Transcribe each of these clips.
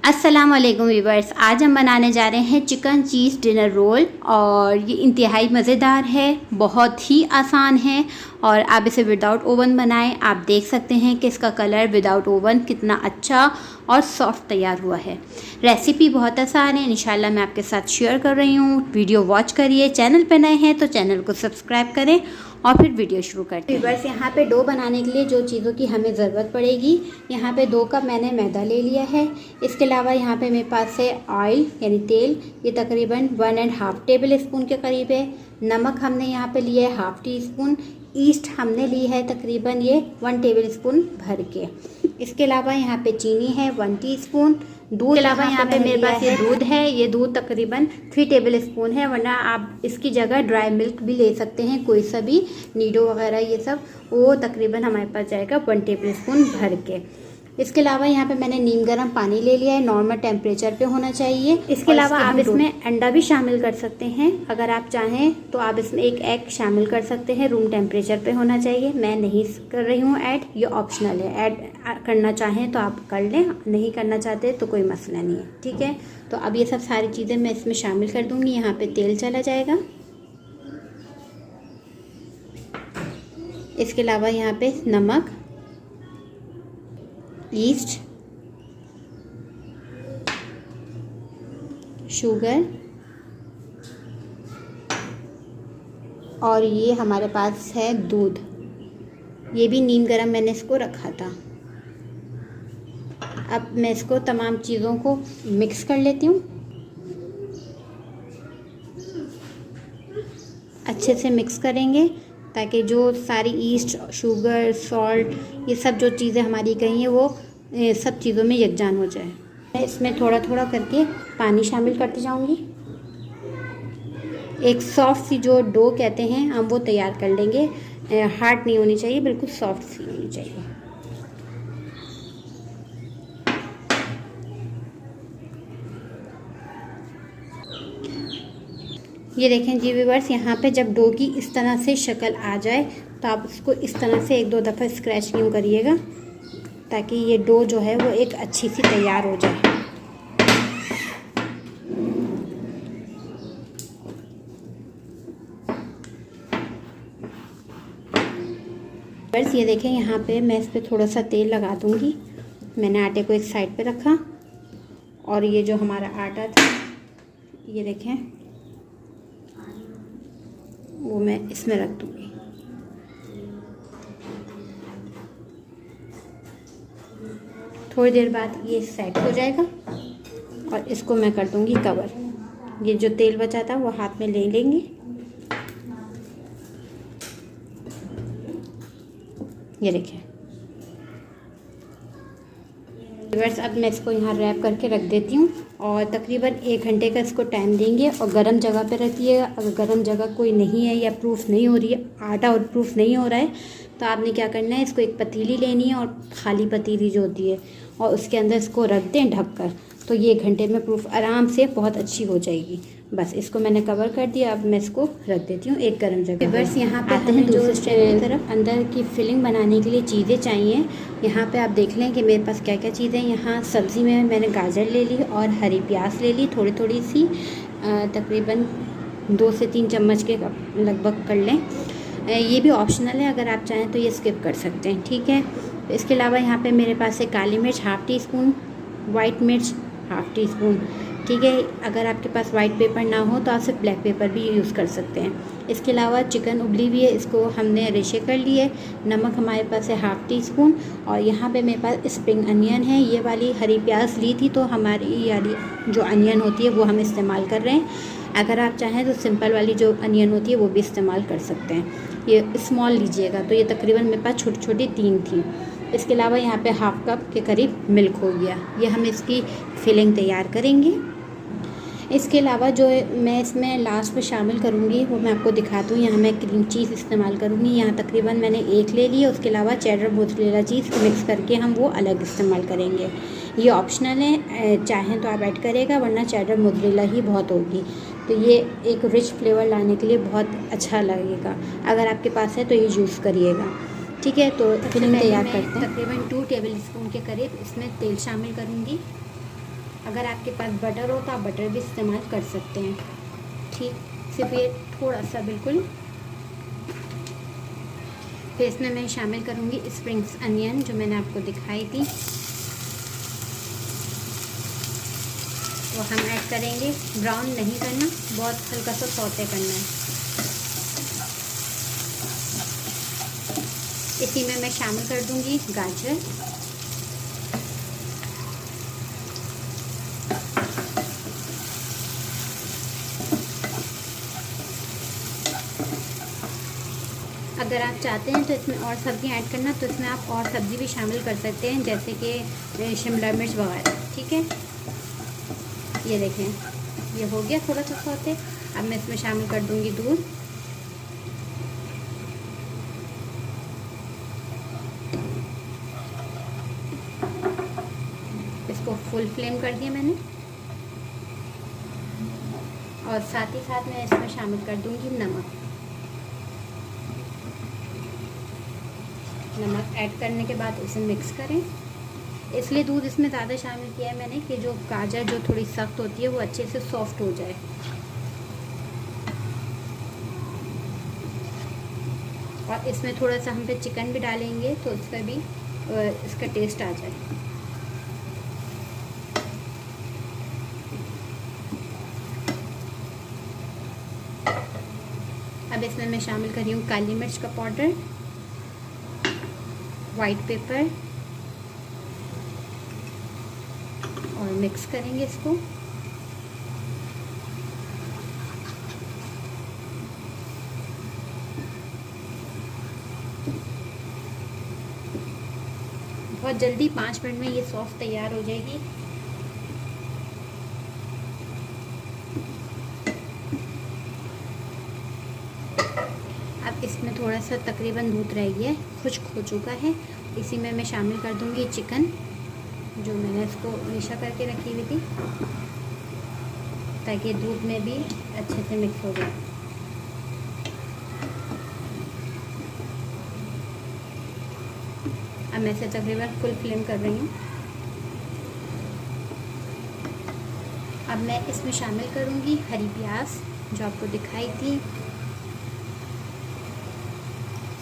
अस्सलामुअलैकुम व्यूवर्स, आज हम बनाने जा रहे हैं चिकन चीज़ डिनर रोल। और ये इंतहाई मज़ेदार है, बहुत ही आसान है और आप इसे विदाउट ओवन बनाएं। आप देख सकते हैं कि इसका कलर विदाउट ओवन कितना अच्छा और सॉफ्ट तैयार हुआ है। रेसिपी बहुत आसान है, इंशाल्लाह मैं आपके साथ शेयर कर रही हूँ। वीडियो वॉच करिए, चैनल पर नए हैं तो चैनल को सब्सक्राइब करें और फिर वीडियो शुरू करते हैं। बस यहाँ पे डो बनाने के लिए जो चीज़ों की हमें ज़रूरत पड़ेगी, यहाँ पे 2 कप मैंने मैदा ले लिया है। इसके अलावा यहाँ पे मेरे पास है ऑयल यानी तेल, ये तकरीबन 1.5 टेबल स्पून के करीब है। नमक हमने यहाँ पे लिया है 1/2 टीस्पून। ईस्ट हमने ली है तकरीबन ये 1 टेबल स्पून भर के। इसके अलावा यहाँ पे चीनी है 1 टीस्पून। दूध के अलावा यहाँ पे मेरे पास ये दूध है, ये दूध तकरीबन 3 टेबल स्पून है, वरना आप इसकी जगह ड्राई मिल्क भी ले सकते हैं, कोई सा भी, नीडो वगैरह ये सब, वो तकरीबन हमारे पास जाएगा 1 टेबल स्पून भर के। इसके अलावा यहाँ पे मैंने नीम गर्म पानी ले लिया है, नॉर्मल टेम्परेचर पे होना चाहिए। इसके अलावा आप इसमें अंडा भी शामिल कर सकते हैं, अगर आप चाहें तो आप इसमें 1 एग शामिल कर सकते हैं, रूम टेम्परेचर पे होना चाहिए। मैं नहीं कर रही हूँ ऐड, ये ऑप्शनल है। ऐड करना चाहें तो आप कर लें, नहीं करना चाहते तो कोई मसला नहीं है, ठीक है। तो अब ये सब सारी चीज़ें मैं इसमें शामिल कर दूँगी। यहाँ पर तेल चला जाएगा। इसके अलावा यहाँ पे नमक, ईस्ट, शुगर और ये हमारे पास है दूध। ये भी नीम गर्म मैंने इसको रखा था। अब मैं इसको तमाम चीज़ों को मिक्स कर लेती हूँ। अच्छे से मिक्स करेंगे ताकि जो सारी ईस्ट, शुगर, सॉल्ट, ये सब जो चीज़ें हमारी गई हैं वो सब चीज़ों में यकजान हो जाए। मैं इसमें थोड़ा थोड़ा करके पानी शामिल करती जाऊंगी। एक सॉफ्ट सी जो डो कहते हैं हम वो तैयार कर लेंगे। हार्ड नहीं होनी चाहिए, बिल्कुल सॉफ्ट सी होनी चाहिए। ये देखें जी व्यूअर्स, यहाँ पे जब डो की इस तरह से शक्ल आ जाए तो आप इसको इस तरह से 1-2 दफ़ा स्क्रैच यूँ करिएगा ताकि ये डो जो है वो एक अच्छी सी तैयार हो जाए। व्यूअर्स ये देखें, यहाँ पे मैं इस पर थोड़ा सा तेल लगा दूँगी। मैंने आटे को एक साइड पे रखा और ये जो हमारा आटा था ये देखें वो मैं इसमें रख दूँगी। थोड़ी देर बाद ये सेट हो जाएगा और इसको मैं कर दूँगी कवर। ये जो तेल बचा था वो हाथ में ले लेंगे। ये देखिए व्यूअर्स, अब मैं इसको यहाँ रैप करके रख देती हूँ और तकरीबन 1 घंटे का इसको टाइम देंगे। और गर्म जगह पे रखिएगा। अगर गर्म जगह कोई नहीं है या प्रूफ नहीं हो रही है, आटा और प्रूफ नहीं हो रहा है, तो आपने क्या करना है, इसको एक पतीली लेनी है और खाली पतीली जो होती है और उसके अंदर इसको रख दें ढक कर, तो ये 1 घंटे में प्रूफ आराम से बहुत अच्छी हो जाएगी। बस इसको मैंने कवर कर दिया। अब मैं इसको रख देती हूँ एक गर्म जगह। बस यहाँ पे हमें दूसरी तरफ अंदर की फिलिंग बनाने के लिए चीज़ें चाहिए। यहाँ पे आप देख लें कि मेरे पास क्या क्या चीज़ें। यहाँ सब्ज़ी में मैंने गाजर ले ली और हरी प्याज ले ली, थोड़ी थोड़ी सी, तकरीबन 2 से 3 चम्मच के लगभग कर लें। ये भी ऑप्शनल है, अगर आप चाहें तो ये स्किप कर सकते हैं, ठीक है। इसके अलावा यहाँ पे मेरे पास है काली मिर्च 1/2 टीस्पून, वाइट मिर्च 1/2 टीस्पून, ठीक है। अगर आपके पास वाइट पेपर ना हो तो आप सिर्फ ब्लैक पेपर भी यूज़ कर सकते हैं। इसके अलावा चिकन उबली हुई है, इसको हमने रेशे कर लिए। नमक हमारे पास है 1/2 टीस्पून और यहाँ पे मेरे पास स्प्रिंग अनियन है। ये वाली हरी प्याज ली थी तो हमारी वाली जो अनियन होती है वो हम इस्तेमाल कर रहे हैं। अगर आप चाहें तो सिंपल वाली जो अनियन होती है वो भी इस्तेमाल कर सकते हैं। ये स्मॉल लीजिएगा। तो ये तकरीबन मेरे पास छोटी छोटी 3 थी। इसके अलावा यहाँ पे 1/2 कप के करीब मिल्क हो गया। ये हम इसकी फिलिंग तैयार करेंगे। इसके अलावा जो मैं इसमें लास्ट में शामिल करूँगी वो मैं आपको दिखाती हूँ। यहाँ मैं क्रीम चीज़ इस्तेमाल करूँगी। यहाँ तकरीबन मैंने 1 ले ली है। उसके अलावा चेडर मोज़रेला चीज़ मिक्स करके हम वो अलग इस्तेमाल करेंगे। ये ऑप्शनल है, चाहें तो आप ऐड करेगा, वरना चेडर मोज़रेला ही बहुत होगी। तो ये एक रिच फ्लेवर लाने के लिए बहुत अच्छा लगेगा। अगर आपके पास है तो ये यूज़ करिएगा, ठीक है। तो फिलिंग तैयार करते हैं। तकरीबन 2 टेबल स्पून के करीब इसमें तेल शामिल करूँगी। अगर आपके पास बटर हो तो आप बटर भी इस्तेमाल कर सकते हैं। ठीक, सिर्फ ये थोड़ा सा बिल्कुल। फिर इसमें मैं शामिल करूँगी स्प्रिंग्स अनियन जो मैंने आपको दिखाई थी, वो हम ऐड करेंगे। ब्राउन नहीं करना, बहुत हल्का सा सौते करना है। इसी में मैं शामिल कर दूँगी गाजर, अगर आप चाहते हैं तो इसमें और सब्ज़ियाँ ऐड करना तो इसमें आप और सब्ज़ी भी शामिल कर सकते हैं, जैसे कि शिमला मिर्च वगैरह। ठीक है, ये देखें ये हो गया थोड़ा सा सौते। अब मैं इसमें शामिल कर दूंगी दूध। इसको फुल फ्लेम कर दिया मैंने, और साथ ही साथ मैं इसमें शामिल कर दूंगी नमक। नमक ऐड करने के बाद इसे मिक्स करें। इसलिए दूध इसमें ज़्यादा शामिल किया है मैंने कि जो गाजर जो थोड़ी सख्त होती है वो अच्छे से सॉफ्ट हो जाए। और इसमें थोड़ा सा हम फिर चिकन भी डालेंगे तो उसका भी इसका टेस्ट आ जाए। अब इसमें मैं शामिल कर रही हूँ काली मिर्च का पाउडर, वाइट पेपर, और मिक्स करेंगे इसको। बहुत जल्दी 5 मिनट में ये सॉस तैयार हो जाएगी। अब इसमें थोड़ा सा तकरीबन दूध रह गया है, खुश्क हो चुका है। इसी में मैं शामिल कर दूंगी चिकन जो मैंने इसको मिशा करके रखी हुई थी, ताकि दूध में भी अच्छे से मिक्स हो जाए। अब मैं इसे तकरीबन फुल फ्लेम कर रही हूँ। अब मैं इसमें शामिल करूँगी हरी प्याज जो आपको दिखाई थी,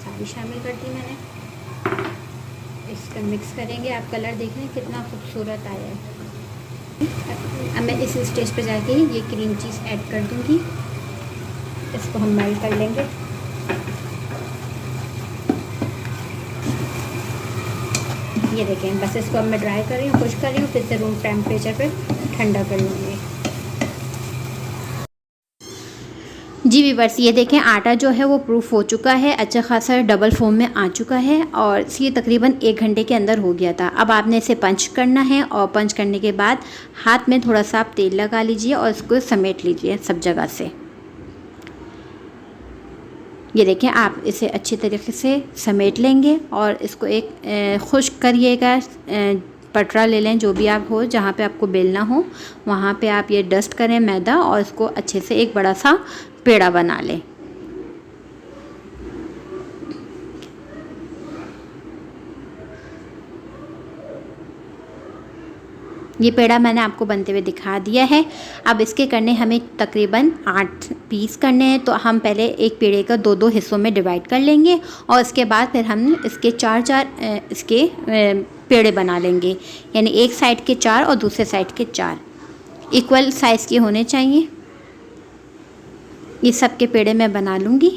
सारी शामिल कर दी मैंने। इसका मिक्स करेंगे। आप कलर देख रहे हैं कितना खूबसूरत आया है। अब मैं इस स्टेज पे जाके ये क्रीम चीज़ ऐड कर दूँगी। इसको हम मेल्ट कर लेंगे। ये देखें, बस इसको अब मैं ड्राई कर रही हूँ, खुश कर रही हूँ, फिर से रूम टेम्परेचर पे ठंडा कर लूँगी। जी व्यूअर्स, ये देखें आटा जो है वो प्रूफ हो चुका है, अच्छा खासा डबल फॉर्म में आ चुका है, और ये तकरीबन 1 घंटे के अंदर हो गया था। अब आपने इसे पंच करना है, और पंच करने के बाद हाथ में थोड़ा सा आप तेल लगा लीजिए और इसको समेट लीजिए सब जगह से। ये देखें, आप इसे अच्छी तरीके से समेट लेंगे और इसको एक खुश्क करिएगा। पटरा ले लें, जो भी आप हो, जहाँ पे आपको बेलना हो वहाँ पे आप ये डस्ट करें मैदा, और इसको अच्छे से एक बड़ा सा पेड़ा बना लें। ये पेड़ा मैंने आपको बनते हुए दिखा दिया है। अब इसके करने हमें तकरीबन 8 पीस करने हैं, तो हम पहले एक पेड़े का 2-2 हिस्सों में डिवाइड कर लेंगे, और इसके बाद फिर हम इसके 4-4 इसके पेड़े बना लेंगे, यानी एक साइड के 4 और दूसरे साइड के 4 इक्वल साइज़ के होने चाहिए। ये सब के पेड़े मैं बना लूँगी।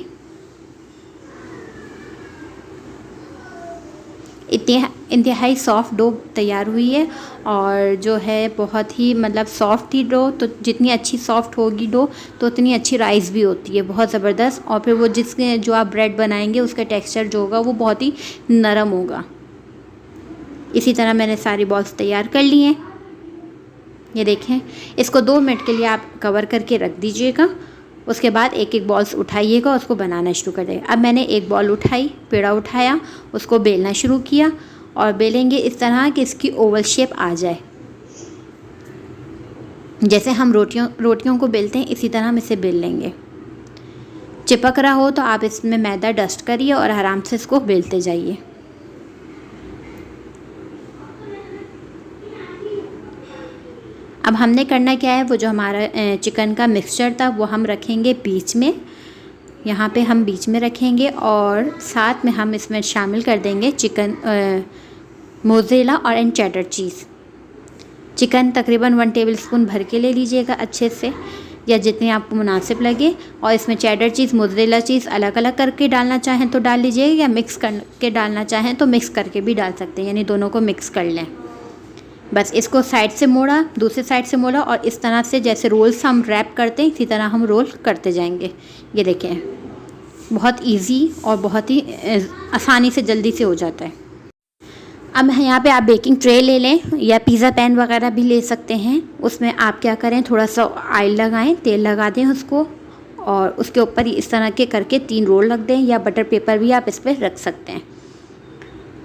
इंतहाई सॉफ्ट डो तैयार हुई है, और जो है बहुत ही मतलब सॉफ्ट थी डो, तो जितनी अच्छी सॉफ्ट होगी डो तो उतनी अच्छी राइस भी होती है, बहुत ज़बरदस्त। और फिर वो जिसके जो आप ब्रेड बनाएंगे उसका टेक्सचर जो होगा वो बहुत ही नरम होगा। इसी तरह मैंने सारी बॉल्स तैयार कर ली हैं। ये देखें, इसको 2 मिनट के लिए आप कवर करके रख दीजिएगा। उसके बाद एक एक बॉल्स उठाइएगा, उसको बनाना शुरू कर देंगे। अब मैंने एक बॉल उठाई, पेड़ा उठाया, उसको बेलना शुरू किया, और बेलेंगे इस तरह कि इसकी ओवल शेप आ जाए। जैसे हम रोटियों को बेलते हैं इसी तरह हम इसे बेल लेंगे। चिपक रहा हो तो आप इसमें मैदा डस्ट करिए और आराम से इसको बेलते जाइए। अब हमने करना क्या है, वो जो हमारा चिकन का मिक्सचर था वो हम रखेंगे बीच में, यहाँ पे हम बीच में रखेंगे और साथ में हम इसमें शामिल कर देंगे चिकन मोज़रेला और एंड चेडर चीज़। चिकन तकरीबन 1 टेबलस्पून भर के ले लीजिएगा अच्छे से, या जितनी आपको मुनासिब लगे। और इसमें चेडर चीज़, मोज़रेला चीज़ अलग अलग करके डालना चाहें तो डाल लीजिएगा, या मिक्स करके डालना चाहें तो मिक्स करके भी डाल सकते हैं, यानी दोनों को मिक्स कर लें। बस इसको साइड से मोड़ा, दूसरी साइड से मोड़ा और इस तरह से जैसे रोल्स हम रैप करते हैं इसी तरह हम रोल करते जाएंगे। ये देखें, बहुत इजी और बहुत ही आसानी से जल्दी से हो जाता है। अब यहाँ पे आप बेकिंग ट्रे ले लें या पिज़्ज़ा पैन वगैरह भी ले सकते हैं। उसमें आप क्या करें, थोड़ा सा ऑयल लगाएं, तेल लगा दें उसको, और उसके ऊपर इस तरह के करके 3 रोल रख दें, या बटर पेपर भी आप इस पर रख सकते हैं।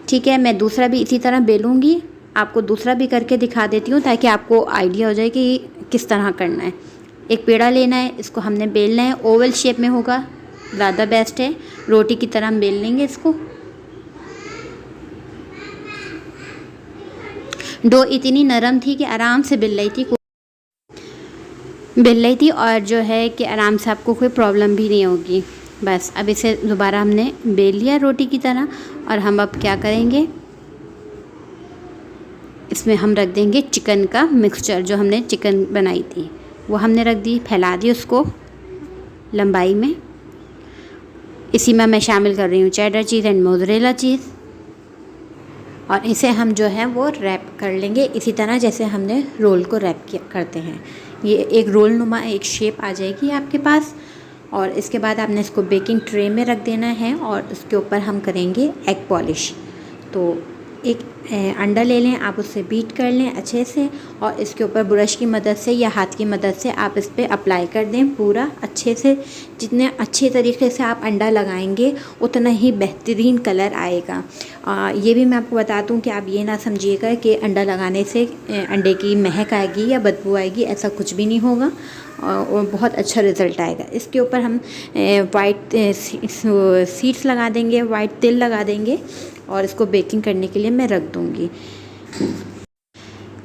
ठीक है, मैं दूसरा भी इसी तरह बेलूँगी, आपको दूसरा भी करके दिखा देती हूँ ताकि आपको आइडिया हो जाए कि किस तरह करना है। एक पेड़ा लेना है, इसको हमने बेलना है, ओवल शेप में होगा ज़्यादा बेस्ट है, रोटी की तरह हम बेल लेंगे इसको। डो इतनी नरम थी कि आराम से बेल रही थी और जो है कि आराम से आपको कोई प्रॉब्लम भी नहीं होगी। बस अब इसे दोबारा हमने बेल लिया रोटी की तरह, और हम अब क्या करेंगे, इसमें हम रख देंगे चिकन का मिक्सचर। जो हमने चिकन बनाई थी वो हमने रख दी, फैला दी उसको लंबाई में। इसी में मैं शामिल कर रही हूँ cheddar cheese and mozzarella cheese, और इसे हम जो है वो रैप कर लेंगे इसी तरह जैसे हमने रोल को रैप करते हैं। ये एक रोल नुमा एक शेप आ जाएगी आपके पास, और इसके बाद आपने इसको बेकिंग ट्रे में रख देना है और उसके ऊपर हम करेंगे एग पॉलिश। तो एक अंडा ले लें, आप उससे बीट कर लें अच्छे से, और इसके ऊपर ब्रश की मदद से या हाथ की मदद से आप इस पर अप्लाई कर दें पूरा अच्छे से। जितने अच्छे तरीके से आप अंडा लगाएंगे उतना ही बेहतरीन कलर आएगा। ये भी मैं आपको बता दूं कि आप ये ना समझिएगा कि अंडा लगाने से अंडे की महक आएगी या बदबू आएगी, ऐसा कुछ भी नहीं होगा, और बहुत अच्छा रिज़ल्ट आएगा। इसके ऊपर हम वाइट सीड्स लगा देंगे, वाइट तिल लगा देंगे, और इसको बेकिंग करने के लिए मैं रख दूँगी।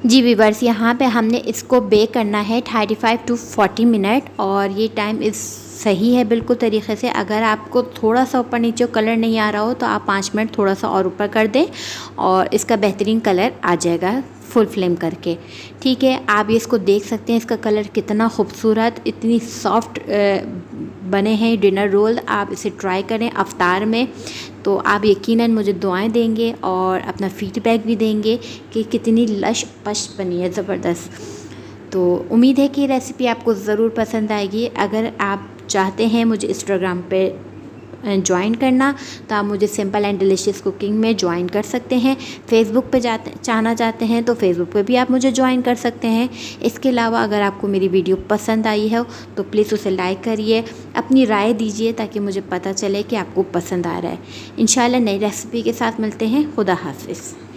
जी व्यूअर्स, यहाँ पे हमने इसको बेक करना है 35 to 40 मिनट, और ये टाइम सही है बिल्कुल तरीके से। अगर आपको थोड़ा सा ऊपर नीचे कलर नहीं आ रहा हो तो आप 5 मिनट थोड़ा सा और ऊपर कर दें और इसका बेहतरीन कलर आ जाएगा फुल फ्लेम करके। ठीक है, आप ये इसको देख सकते हैं, इसका कलर कितना खूबसूरत, इतनी सॉफ्ट बने हैं डिनर रोल। आप इसे ट्राई करें अफ्तार में, तो आप यकीनन मुझे दुआएं देंगे और अपना फीडबैक भी देंगे कि कितनी लश पश बनी है, ज़बरदस्त। तो उम्मीद है कि रेसिपी आपको ज़रूर पसंद आएगी। अगर आप चाहते हैं मुझे इंस्टाग्राम पे ज्वाइन करना तो आप मुझे सिंपल एंड डिलीशियस कुकिंग में ज्वाइन कर सकते हैं। फेसबुक पे चाहना चाहते हैं तो फेसबुक पे भी आप मुझे ज्वाइन कर सकते हैं। इसके अलावा अगर आपको मेरी वीडियो पसंद आई है तो प्लीज़ उसे लाइक करिए, अपनी राय दीजिए ताकि मुझे पता चले कि आपको पसंद आ रहा है। इंशाल्लाह नई रेसिपी के साथ मिलते हैं। खुदा हाफिज़।